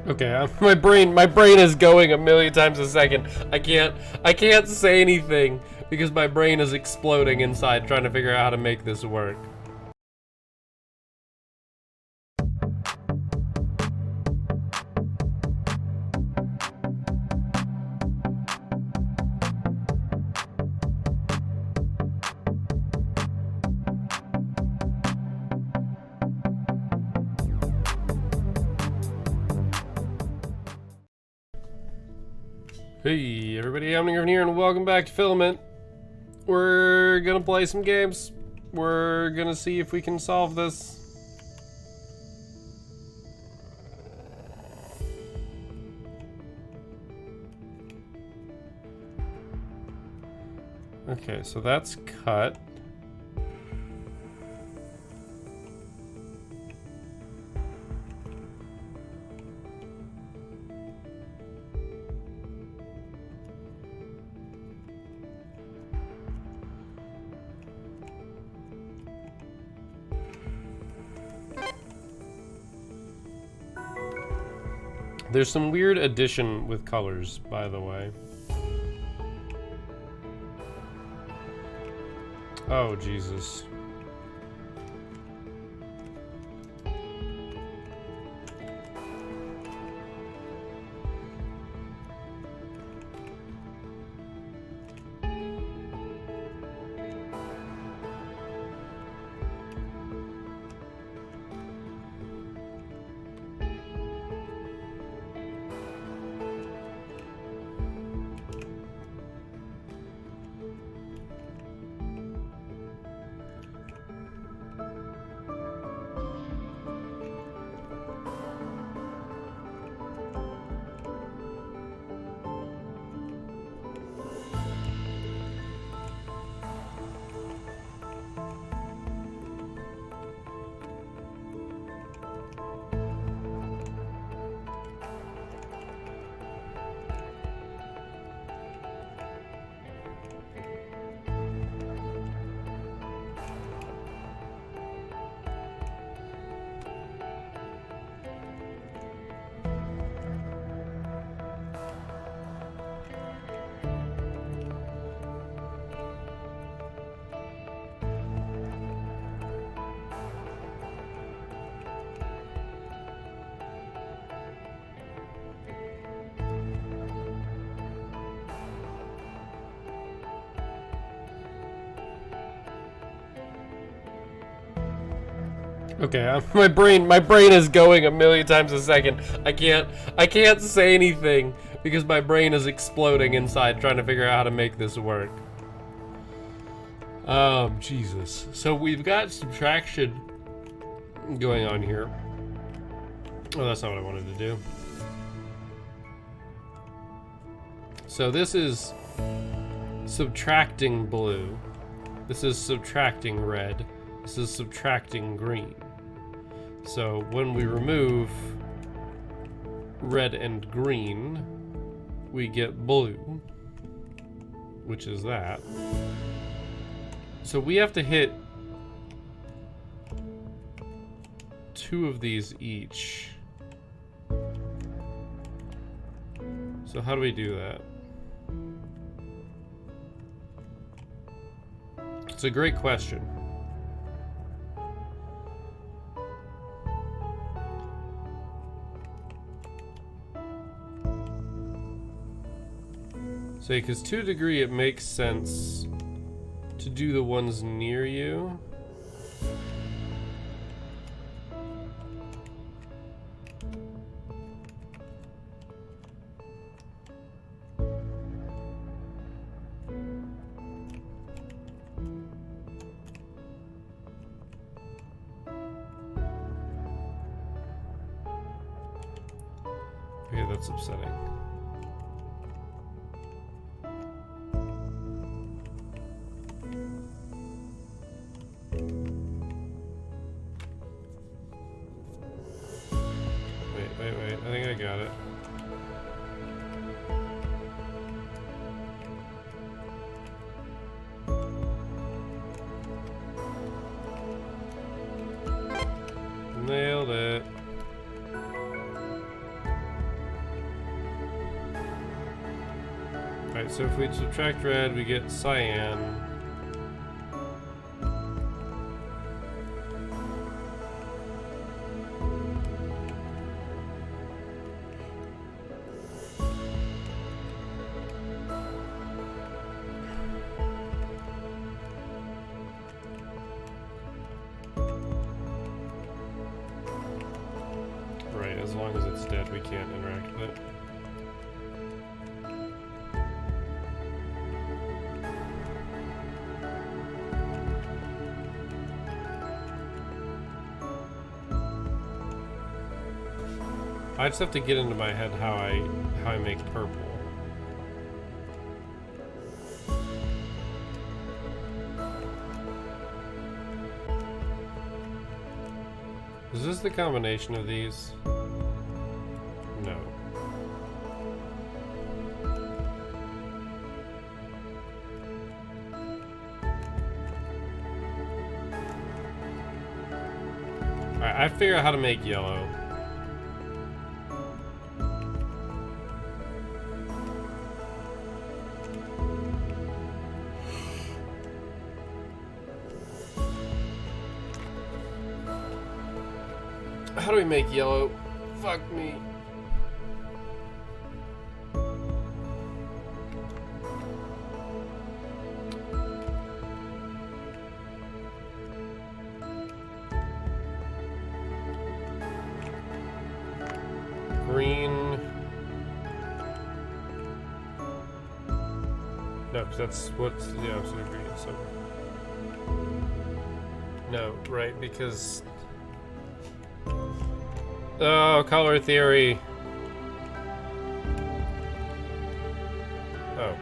Okay, my brain is going a million times a second. I can't say anything because my brain is exploding inside trying to figure out how to make this work. Hey everybody, I'm here and welcome back to Filament. We're gonna play some games. We're gonna see if we can solve this. Okay, so that's cut. There's some weird addition with colors, by the way. Oh, Jesus. Okay, my brain is going a million times a second. I can't say anything because my brain is exploding inside trying to figure out how to make this work. Jesus. So we've got subtraction going on here. Oh, that's not what I wanted to do. So this is subtracting blue. This is subtracting red. This is subtracting green. So when we remove red and green, we get blue, which is that. So we have to hit 2 of these each. So how do we do that? It's a great question. So, because to a degree it makes sense to do the ones near you. Okay, that's upsetting. Wait, I think I got it. Nailed it. Alright, so if we subtract red, we get cyan. Right, as long as it's dead, we can't interact with it. I just have to get into my head how I make purple. Is this the combination of these? No. Alright, I figure out how to make yellow. How do we make yellow? Fuck me. Green. No, because that's what's the opposite of green, so. No, right, because. Oh, color theory. Oh.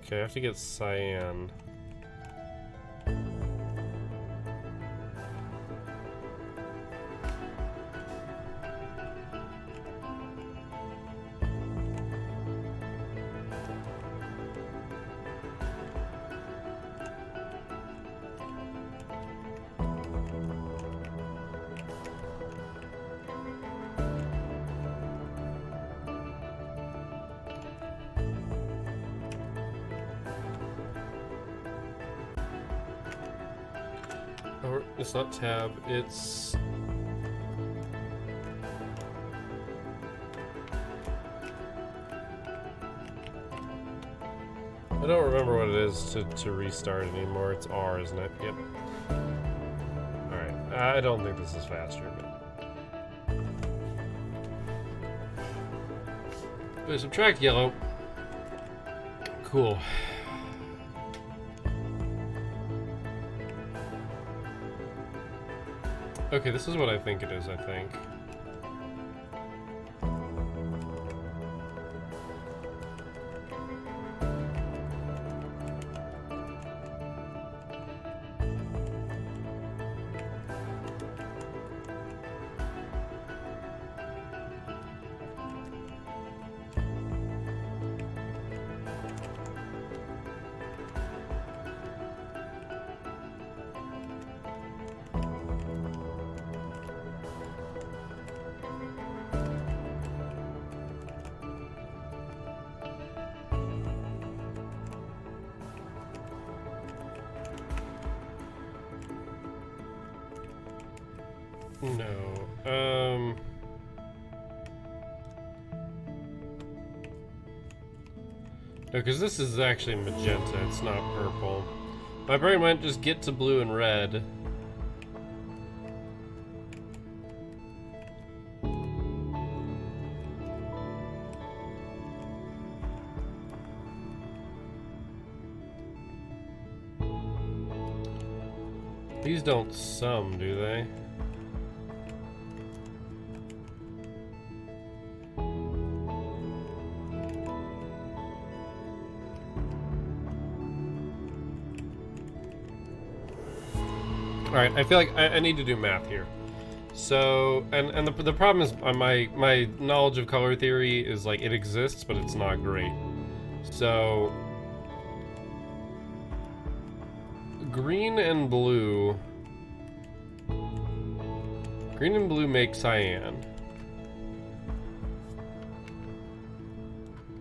Okay, I have to get cyan. Or it's not tab, it's I don't remember what it is to restart anymore. It's R, isn't it? Yep. Alright. I don't think this is faster, but we subtract yellow. Cool. Okay, this is what I think it is, I think. No. No, because this is actually magenta, it's not purple. My brain went just get to blue and red. These don't sum, do they? Alright, I feel like I need to do math here. So, and the problem is my knowledge of color theory is like it exists, but it's not great. So, green and blue make cyan.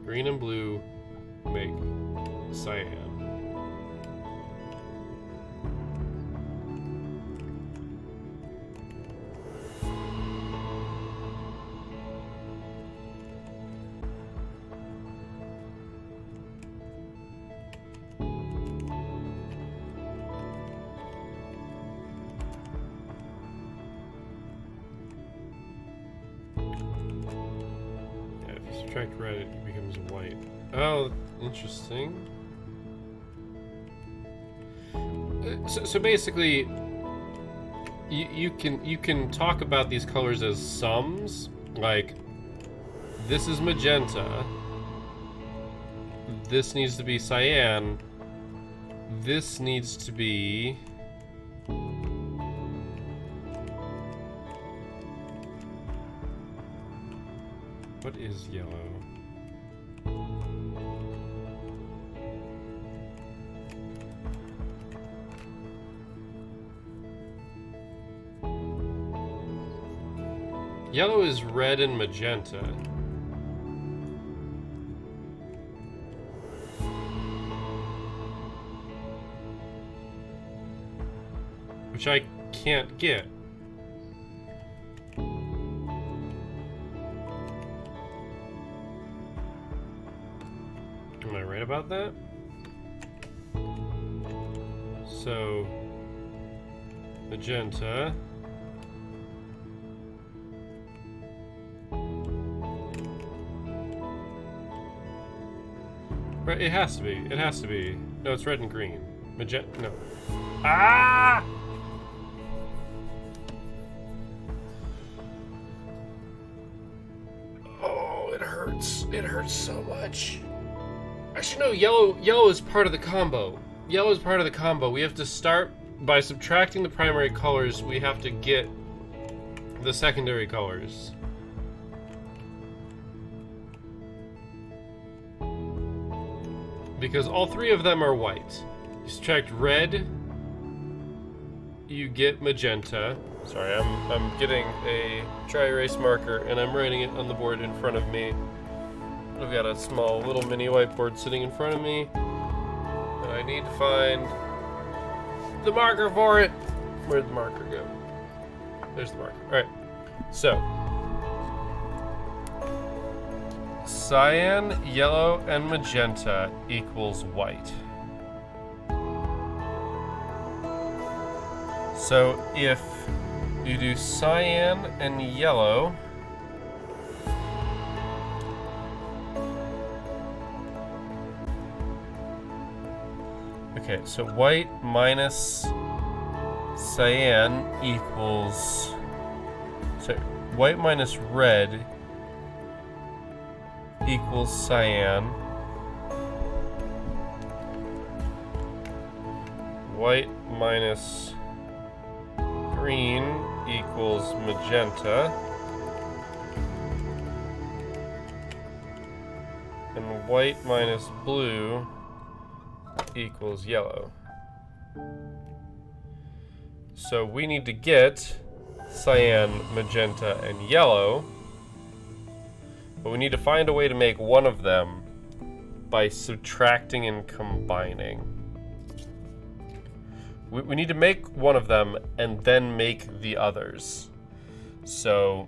Green and blue make cyan. Subtract red, it becomes white. Oh, interesting. So basically, you can talk about these colors as sums. Like, this is magenta. This needs to be cyan. This needs to be... What is yellow? Yellow is red and magenta. Which I can't get. Am I right about that? So, magenta. Right, it has to be. It has to be. No, it's red and green. Magenta. No. Ah! Oh, it hurts. It hurts so much. Actually, no, yellow is part of the combo. Yellow is part of the combo. We have to start by subtracting the primary colors. We have to get the secondary colors. Because all three of them are white. You subtract red, you get magenta. Sorry, I'm getting a dry erase marker and I'm writing it on the board in front of me. I've got a small little mini whiteboard sitting in front of me, and I need to find the marker for it. Where'd the marker go? There's the marker. Alright, so cyan, yellow, and magenta equals white. So if you do cyan and yellow, okay, so white minus cyan equals, so white minus red equals cyan. White minus green equals magenta. And white minus blue equals yellow. So we need to get cyan, magenta, and yellow, but we need to find a way to make one of them by subtracting and combining. We need to make one of them and then make the others. So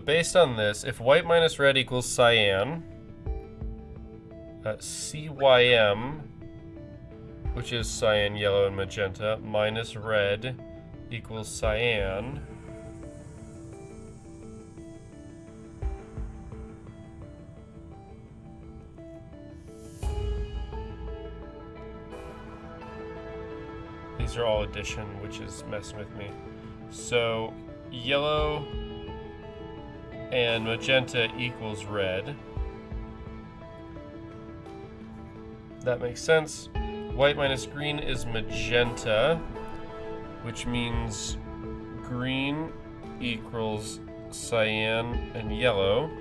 based on this, if white minus red equals cyan, CYM, which is cyan, yellow, and magenta, minus red equals cyan. These are all addition, which is messing with me. So yellow and magenta equals red. That makes sense. White minus green is magenta, which means green equals cyan and yellow.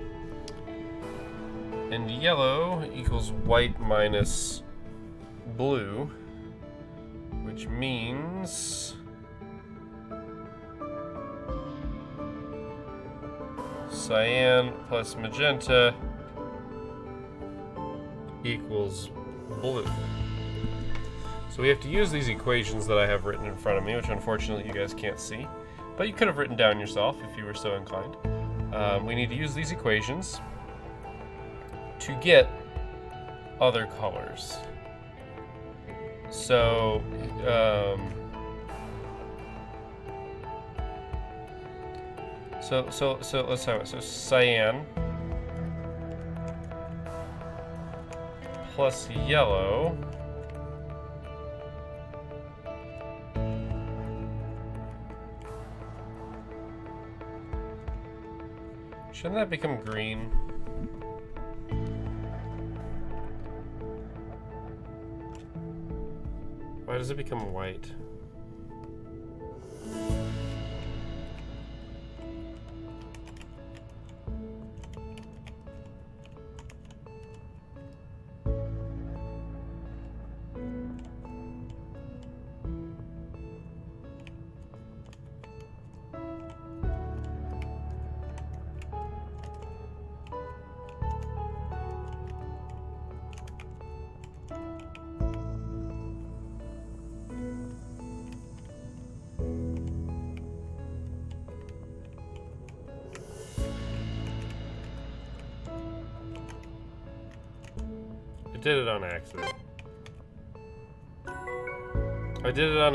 And yellow equals white minus blue, which means cyan plus magenta equals blue. So we have to use these equations that I have written in front of me, which unfortunately you guys can't see, but you could have written down yourself if you were so inclined. We need to use these equations to get other colors. So, so let's have it. So cyan plus yellow shouldn't that become green? Why does it become white? I did it on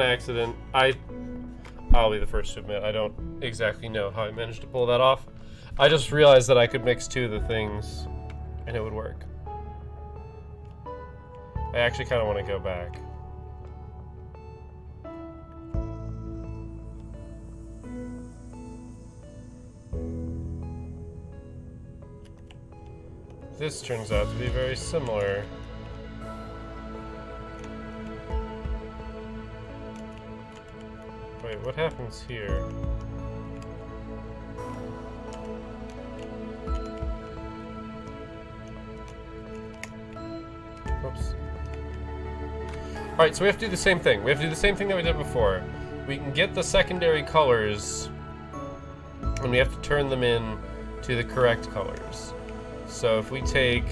accident. I'll be the first to admit, I don't exactly know how I managed to pull that off. I just realized that I could mix two of the things and it would work. I actually kind of want to go back. This turns out to be very similar. Wait, what happens here? Oops. Alright, so we have to do the same thing. We have to do the same thing that we did before. We can get the secondary colors, and we have to turn them in to the correct colors. So if we take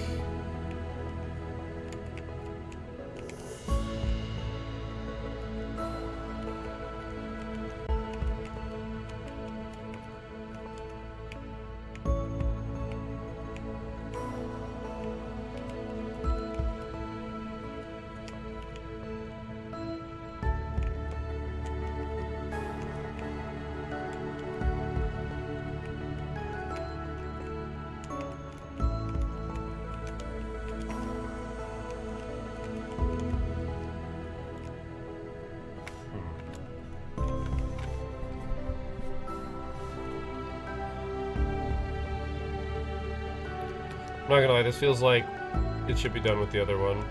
I'm not gonna lie, this feels like it should be done with the other one.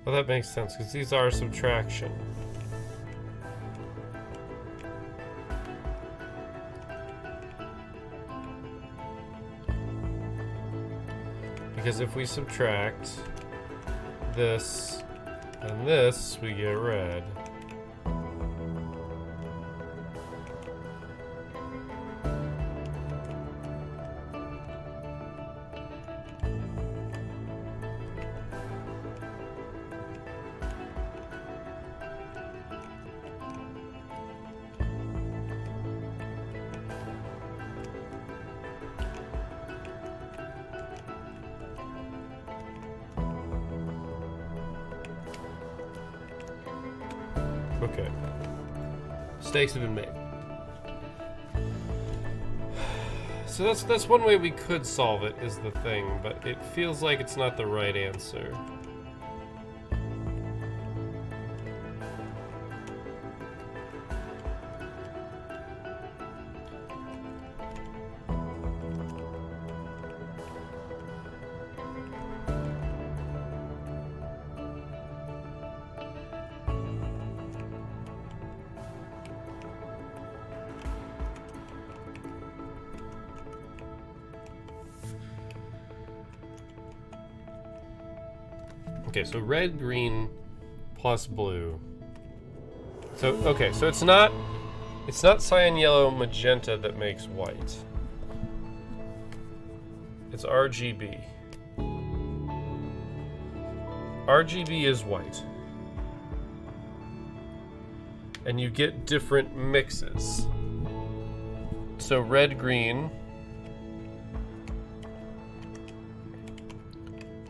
Well, that makes sense, because these are subtraction. Because if we subtract this and this, we get red. Okay. Mistakes have been made. So that's one way we could solve it, is the thing, but it feels like it's not the right answer. Okay, so red, green, plus blue. So, okay, so it's not cyan, yellow, magenta that makes white. It's RGB. RGB is white. And you get different mixes. So red, green,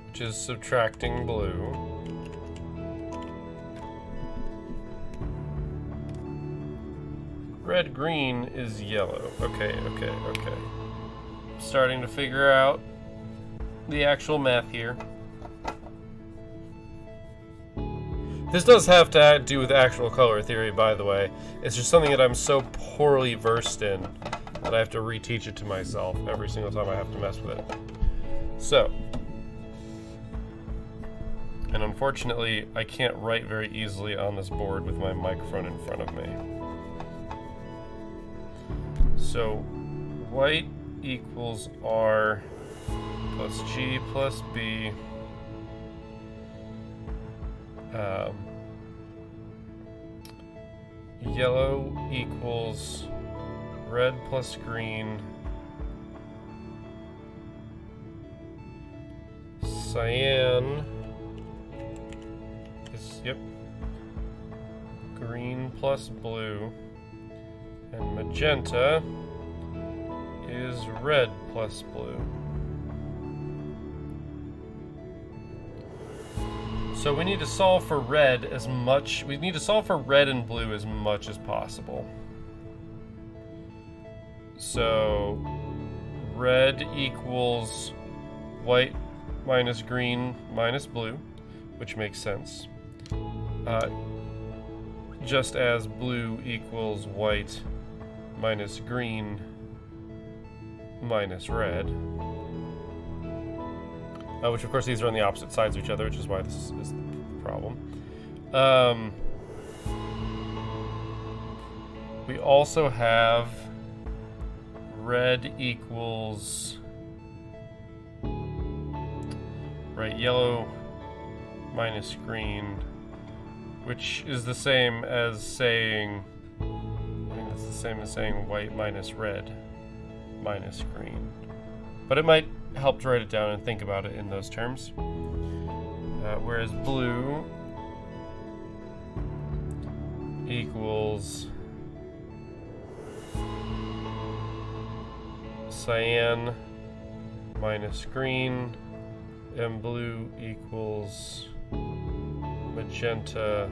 which is subtracting blue. Red, green is yellow. Okay. Starting to figure out the actual math here. This does have to do with actual color theory, by the way. It's just something that I'm so poorly versed in that I have to reteach it to myself every single time I have to mess with it. So, and unfortunately, I can't write very easily on this board with my microphone in front of me. So, white equals R plus G plus B. Yellow equals red plus green. Cyan is, yep, green plus blue. And magenta is red plus blue. So we need to solve for red as much, we need to solve for red and blue as much as possible. So red equals white minus green minus blue, which makes sense. Just as blue equals white minus green minus red. Which, of course, these are on the opposite sides of each other, which is why this is the problem. We also have red equals, right, yellow minus green, which is the same as saying, I think it's the same as saying white minus red minus green. But it might help to write it down and think about it in those terms. Whereas blue equals cyan minus green, and blue equals magenta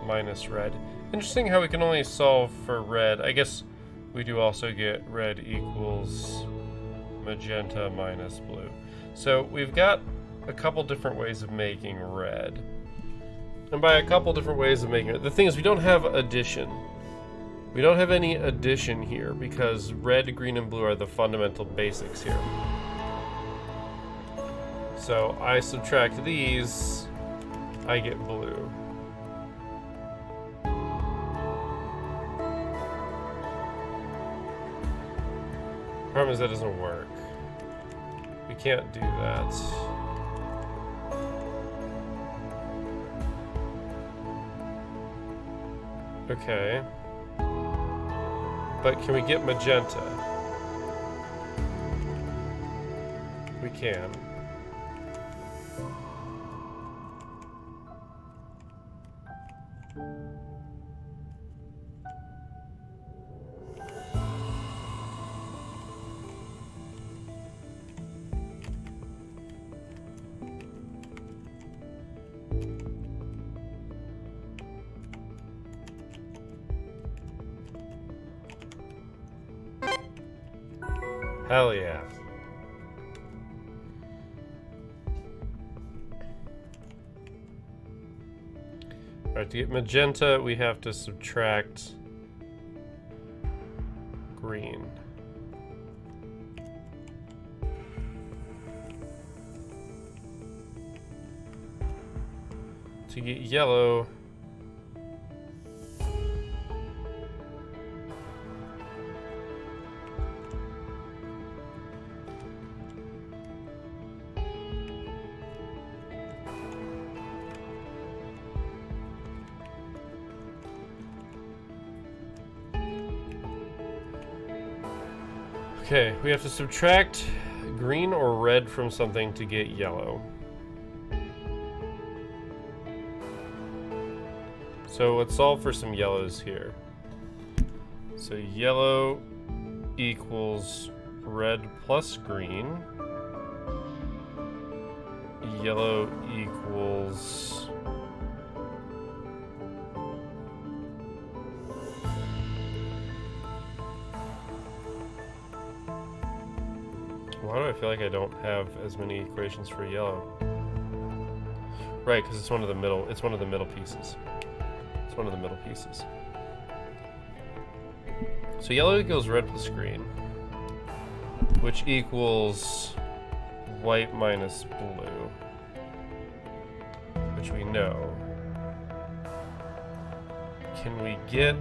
minus red. Interesting how we can only solve for red. I guess we do also get red equals magenta minus blue. So we've got a couple different ways of making red. And by a couple different ways of making it, the thing is we don't have addition. We don't have any addition here because red, green, and blue are the fundamental basics here. So I subtract these, I get blue. Problem is that doesn't work. We can't do that. Okay. But can we get magenta? We can. Hell yeah. Alright, to get magenta, we have to subtract green. To get yellow, okay, we have to subtract green or red from something to get yellow. So let's solve for some yellows here. So yellow equals red plus green. Yellow equals why do I feel like I don't have as many equations for yellow? Right, because it's one of the middle pieces. It's one of the middle pieces. So yellow equals red plus green, which equals white minus blue, which we know. Can we get...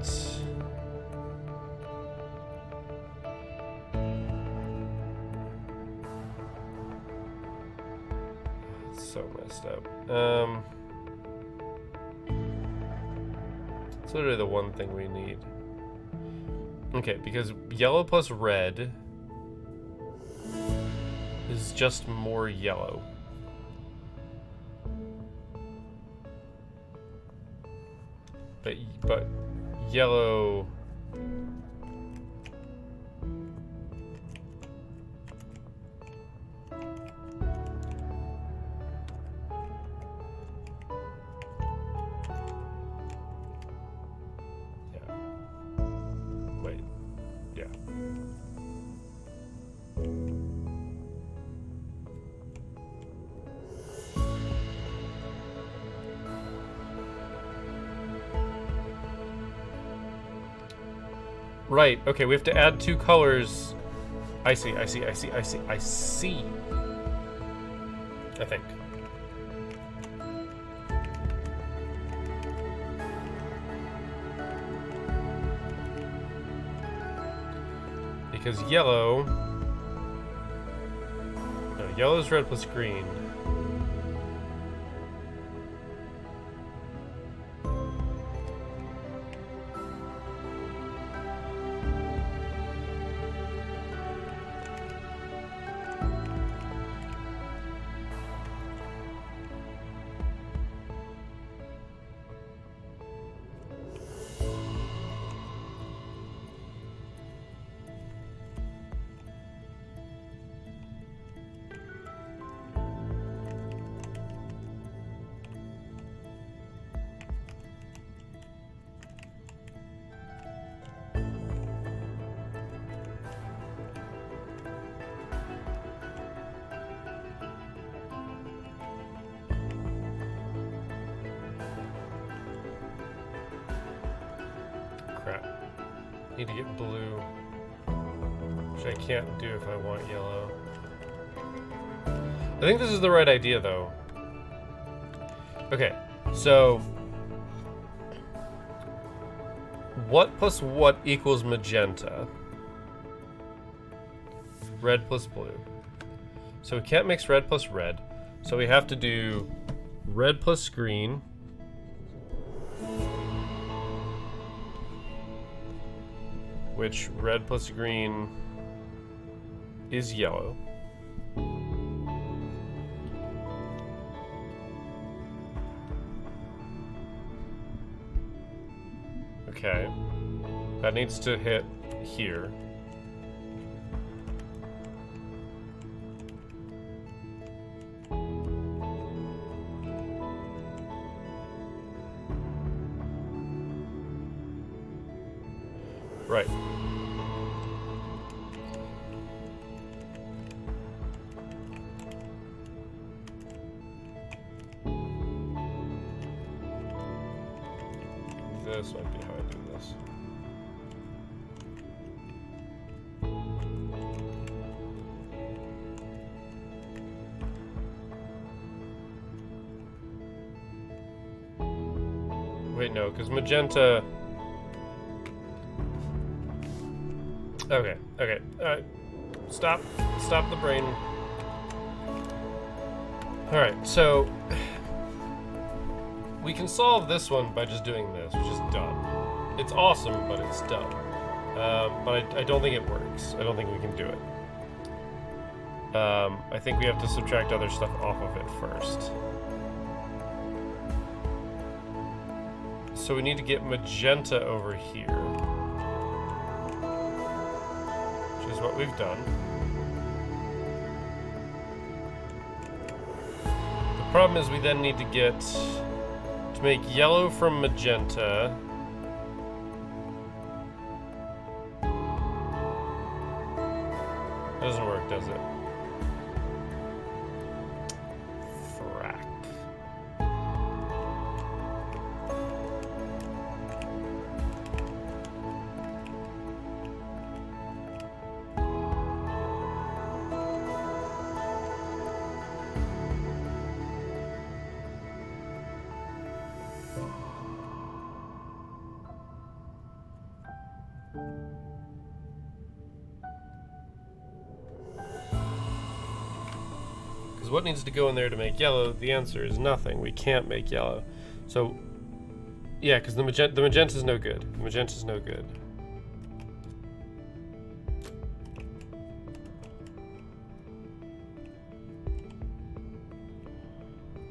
It's so messed up. It's literally the one thing we need. Okay, because yellow plus red is just more yellow. But yellow... Right, okay, we have to add two colors. I see. I think. Because yellow... No, yellow is red plus green. Need to get blue, which I can't do if I want yellow. I think this is the right idea, though. Okay, so what plus what equals magenta? Red plus blue. So we can't mix red plus red, so we have to do red plus green. Which red plus green is yellow. Okay. That needs to hit here. Right. this might be how I do this. Wait, no, because magenta... Okay, okay. Stop the brain. Alright, so... we can solve this one by just doing this, which is dumb. It's awesome, but it's dumb. But I don't think it works. I don't think we can do it. I think we have to subtract other stuff off of it first. So we need to get magenta over here, which is what we've done. The problem is we then need to get, to make yellow from magenta. That doesn't work, does it? What needs to go in there to make yellow? The answer is nothing. We can't make yellow. So, yeah, because the magenta is no good. The magenta is no good.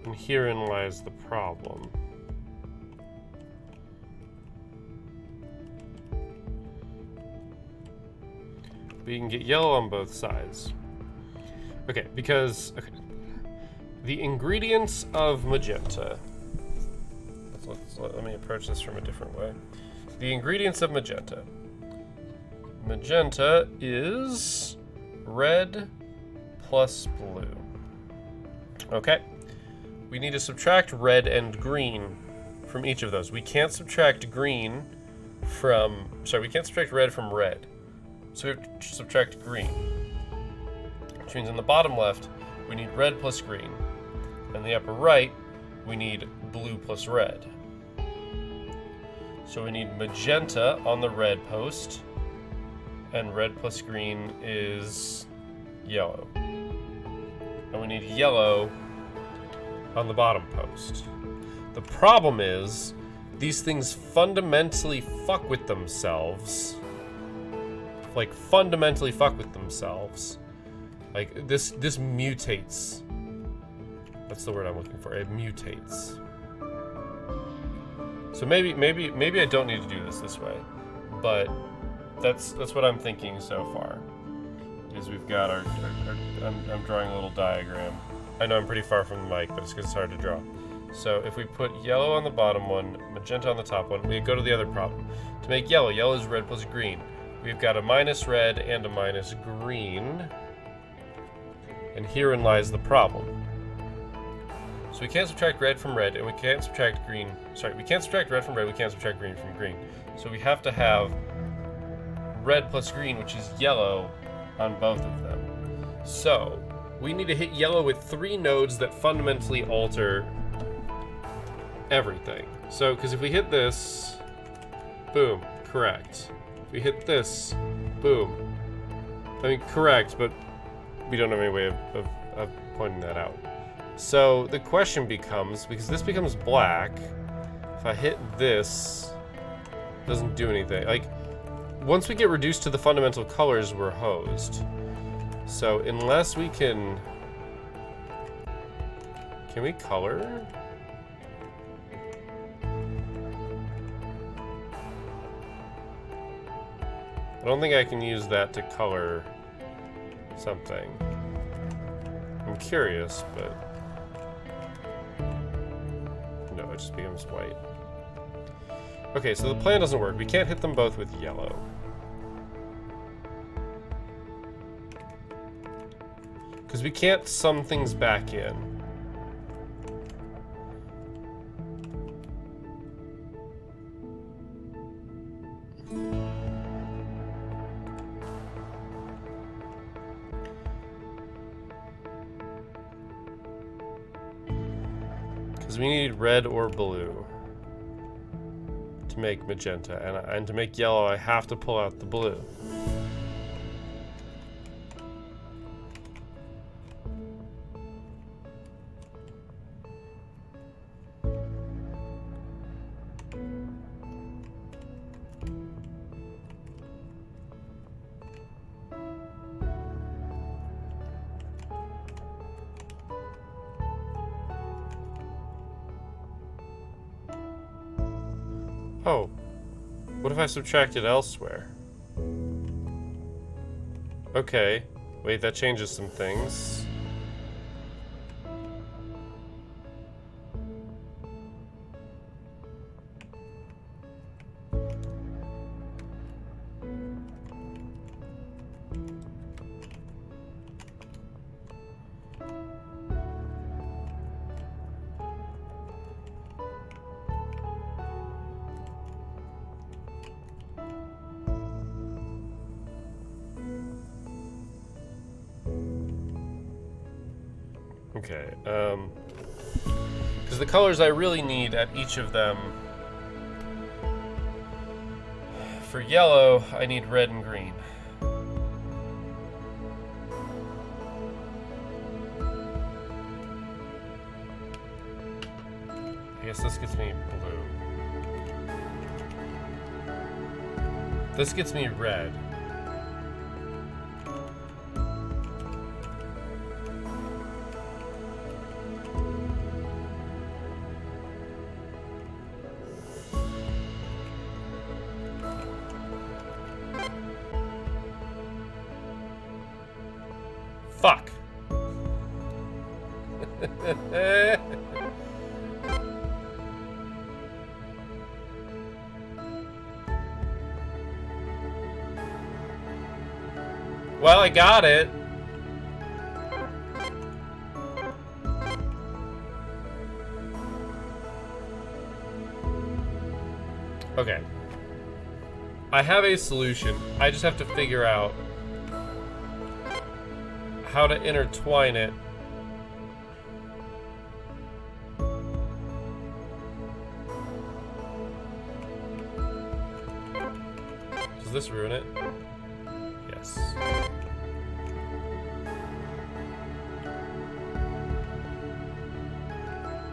And herein lies the problem. We can get yellow on both sides. Okay, because... okay. The ingredients of magenta. Let me approach this from a different way. The ingredients of magenta. Magenta is red plus blue. Okay. We need to subtract red and green from each of those. We can't subtract green from... sorry, we can't subtract red from red. So we have to subtract green. Which means in the bottom left, we need red plus green. In the upper right, we need blue plus red. So we need magenta on the red post, and red plus green is yellow. And we need yellow on the bottom post. The problem is, these things fundamentally fuck with themselves. Like, fundamentally fuck with themselves. Like, this mutates. That's the word I'm looking for. It mutates. So maybe I don't need to do this way, but that's what I'm thinking so far. Is we've got our I'm drawing a little diagram. I know I'm pretty far from the mic, but it's because it's hard to draw. So if we put yellow on the bottom one, magenta on the top one, we go to the other problem. To make yellow is red plus green. We've got a minus red and a minus green, and herein lies the problem. So we can't subtract red from red, and we can't subtract green. Sorry, we can't subtract red from red, we can't subtract green from green. So we have to have red plus green, which is yellow, on both of them. So we need to hit yellow with 3 nodes that fundamentally alter everything. So, because if we hit this, boom, correct. If we hit this, boom. I mean, correct, but we don't have any way of pointing that out. So the question becomes, because this becomes black, if I hit this, it doesn't do anything. Like, once we get reduced to the fundamental colors, we're hosed. So unless we can we color? I don't think I can use that to color something. I'm curious, but no, it just becomes white. Okay, so the plan doesn't work. We can't hit them both with yellow. Because we can't sum things back in. Because we need red or blue to make magenta, and to make yellow, I have to pull out the blue. Oh, what if I subtract it elsewhere? Okay, wait, that changes some things. Okay, because the colors I really need at each of them, for yellow, I need red and green. I guess this gets me blue. This gets me red. Fuck. Well, I got it. Okay. I have a solution. I just have to figure out how to intertwine it. Does this ruin it? Yes.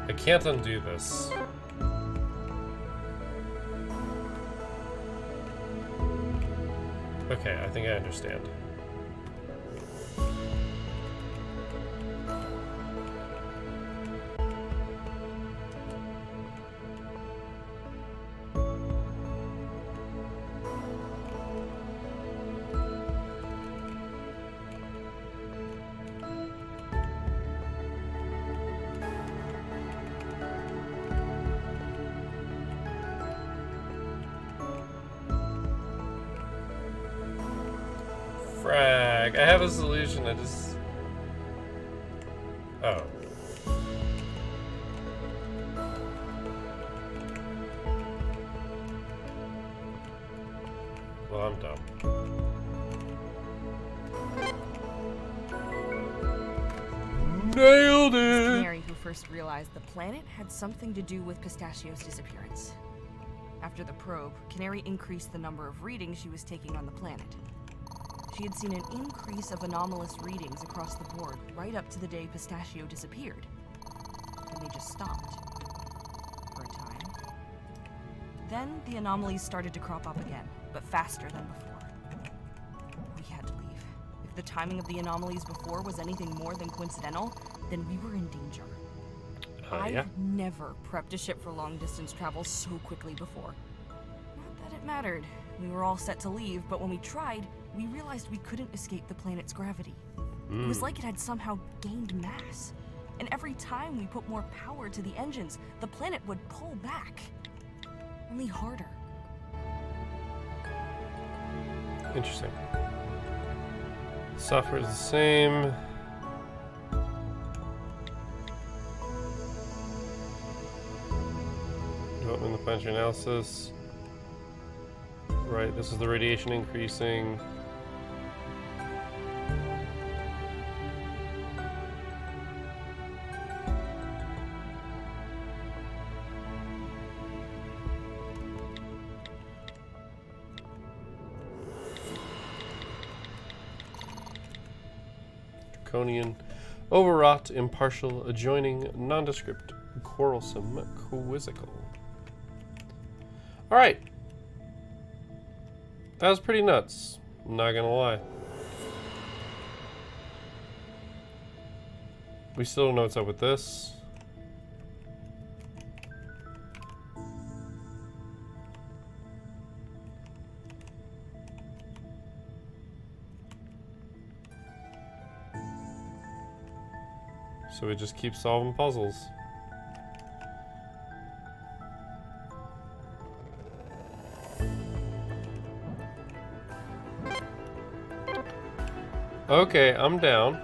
I can't undo this. Okay, I think I understand. Frag. I have a solution. I just... Oh. Well, I'm dumb. Nailed it! Mary who first realized the planet had something to do with Pistachio's disappearance. After the probe, Canary increased the number of readings she was taking on the planet. She had seen an increase of anomalous readings across the board right up to the day Pistachio disappeared. And they just stopped. For a time. Then the anomalies started to crop up again, but faster than before. We had to leave. If the timing of the anomalies before was anything more than coincidental, then we were in danger. Yeah. I've never prepped a ship for long-distance travel so quickly before. Not that it mattered. We were all set to leave, but when we tried, we realized we couldn't escape the planet's gravity. It was like it had somehow gained mass. And every time we put more power to the engines, the planet would pull back. Only harder. Interesting. Software is the same. Development of the planetary analysis. Right, this is the radiation increasing. draconian, overwrought, impartial, adjoining, nondescript, quarrelsome, quizzical. Alright. That was pretty nuts. I'm not gonna lie. We still don't know what's up with this. So we just keep solving puzzles. Okay, I'm down.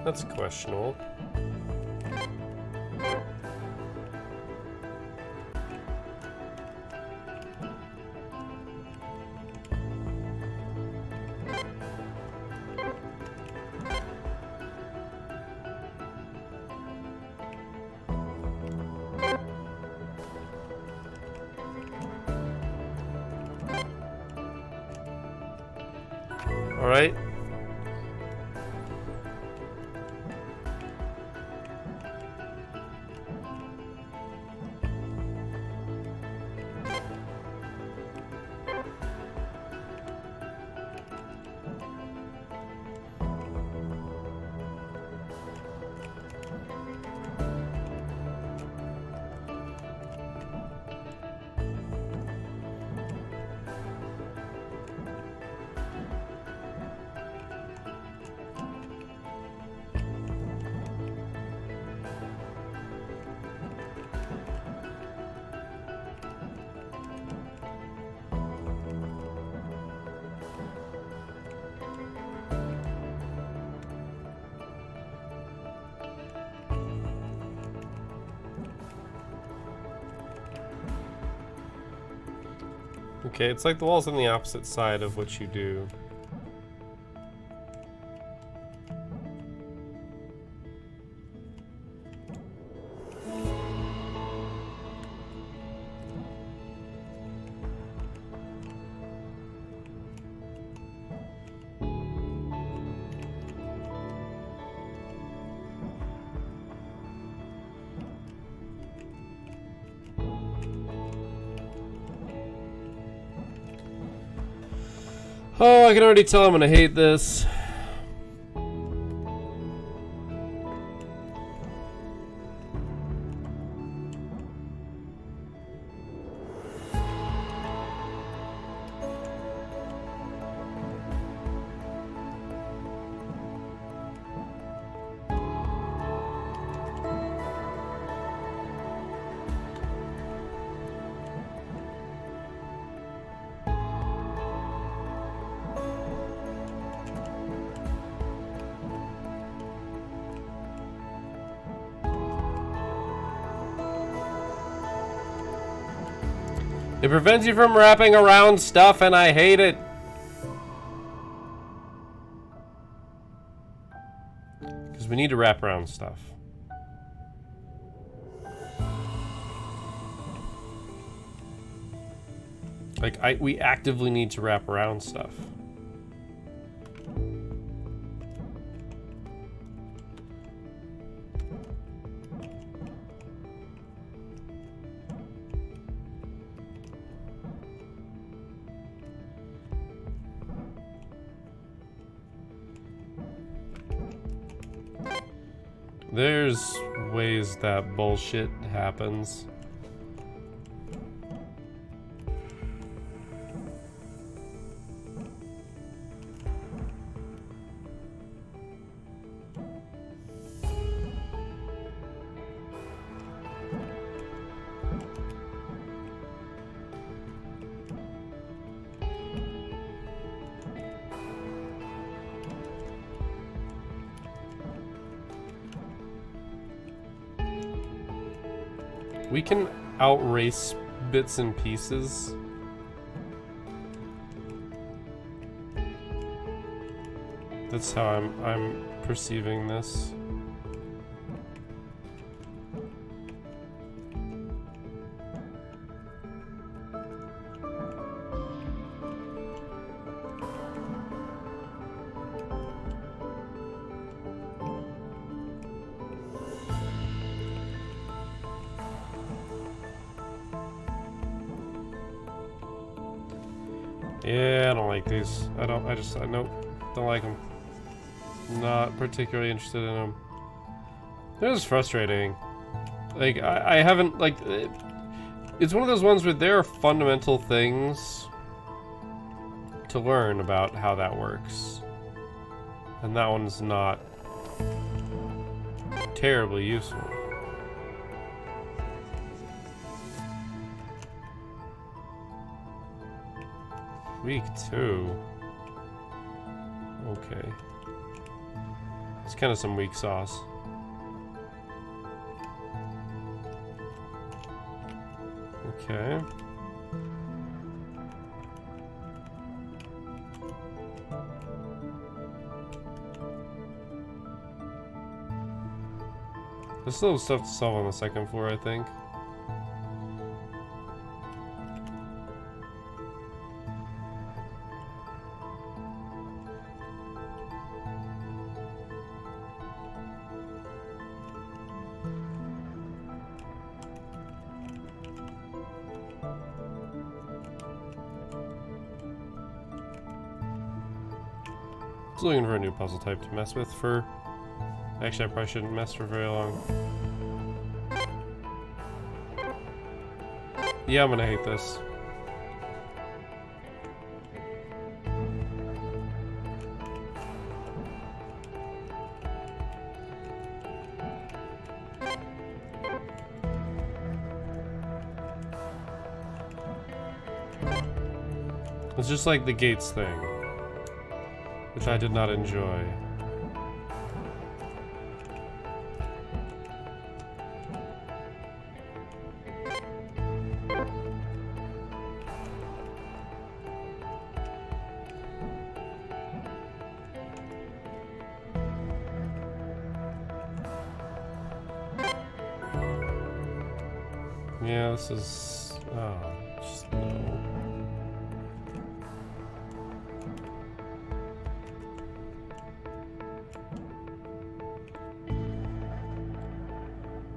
That's questionable. All right. Okay, it's like the wall's on the opposite side of what you do. Oh, I can already tell I'm gonna hate this. It prevents you from wrapping around stuff, and I hate it. Because we need to wrap around stuff. Like, we actively need to wrap around stuff. There's ways that bullshit happens. We can outrace bits and pieces. That's how I'm perceiving this. Yeah, I don't like these. I nope, don't like them. Not particularly interested in them. They're just frustrating. Like, I haven't, like, it's one of those ones where there are fundamental things to learn about how that works. And that one's not terribly useful. Week 2. Okay. It's kind of some weak sauce. Okay. There's still stuff to solve on the second floor, I think. Looking for a new puzzle type to mess with for... Actually, I probably shouldn't mess for very long. Yeah, I'm gonna hate this. It's just like the gates thing, which I did not enjoy. Yeah, this is... oh, just no.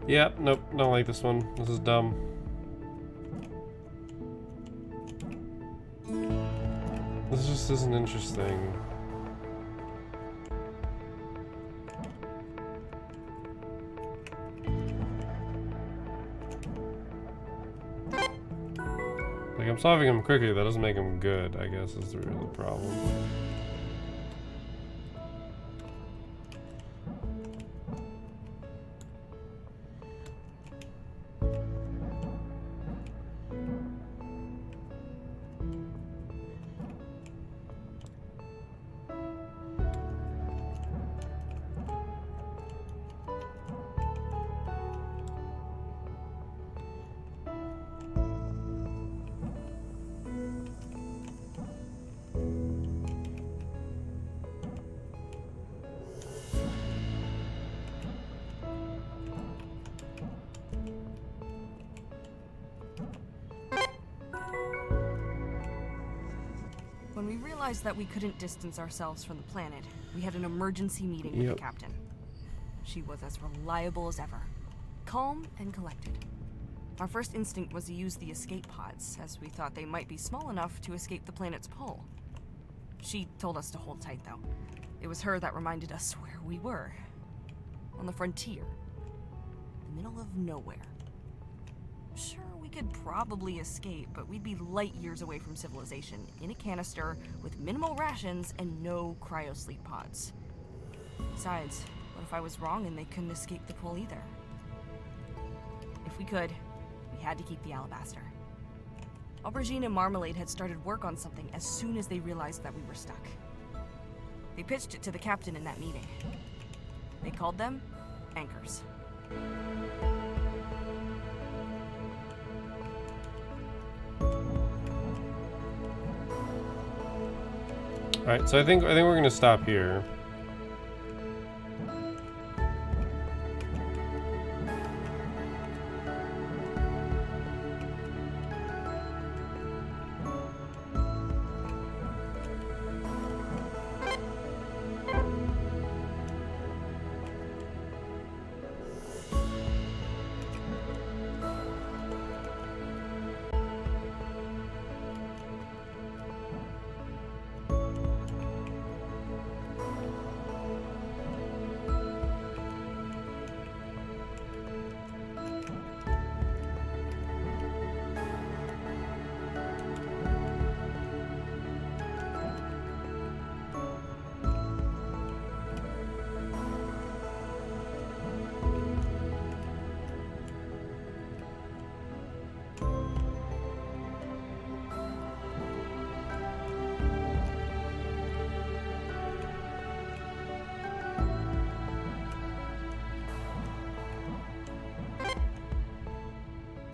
Yep, nope, don't like this one. This is dumb. This just isn't interesting. Like, I'm solving them quickly, that doesn't make them good, I guess, is the real problem. When we realized that we couldn't distance ourselves from the planet, we had an emergency meeting with the captain. She was as reliable as ever, calm and collected. Our first instinct was to use the escape pods, as we thought they might be small enough to escape the planet's pull. She told us to hold tight, though. It was her that reminded us where we were. On the frontier. The middle of nowhere. Sure, we could probably escape, but we'd be light years away from civilization, in a canister, with minimal rations and no cryosleep pods. Besides, what if I was wrong and they couldn't escape the pull either? If we could, we had to keep the alabaster. Aubergine and Marmalade had started work on something as soon as they realized that we were stuck. They pitched it to the captain in that meeting. They called them anchors. Alright, so I think we're gonna stop here.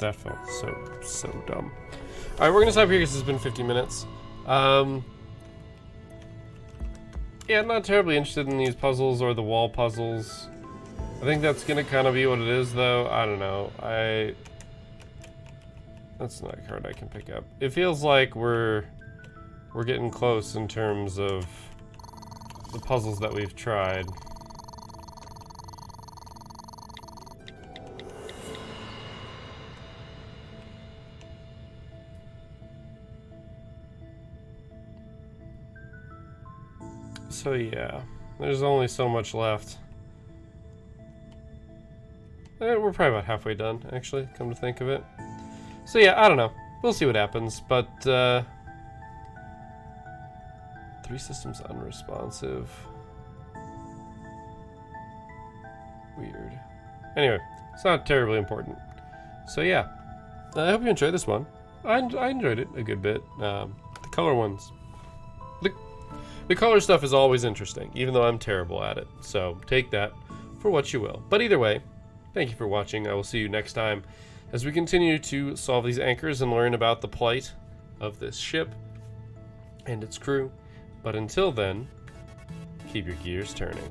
That felt so dumb. Alright, we're gonna stop here because it's been 50 minutes. Yeah, I'm not terribly interested in these puzzles or the wall puzzles. I think that's gonna kind of be what it is, though. I don't know. That's not a card I can pick up. It feels like we're getting close in terms of the puzzles that we've tried. So yeah, there's only so much left. We're probably about halfway done, actually, come to think of it. So yeah, I don't know. We'll see what happens, but 3 systems unresponsive. Weird. Anyway, it's not terribly important. So yeah, I hope you enjoyed this one. I enjoyed it a good bit. The color ones. The color stuff is always interesting, even though I'm terrible at it. So take that for what you will. But either way, thank you for watching. I will see you next time as we continue to solve these anchors and learn about the plight of this ship and its crew. But until then, keep your gears turning.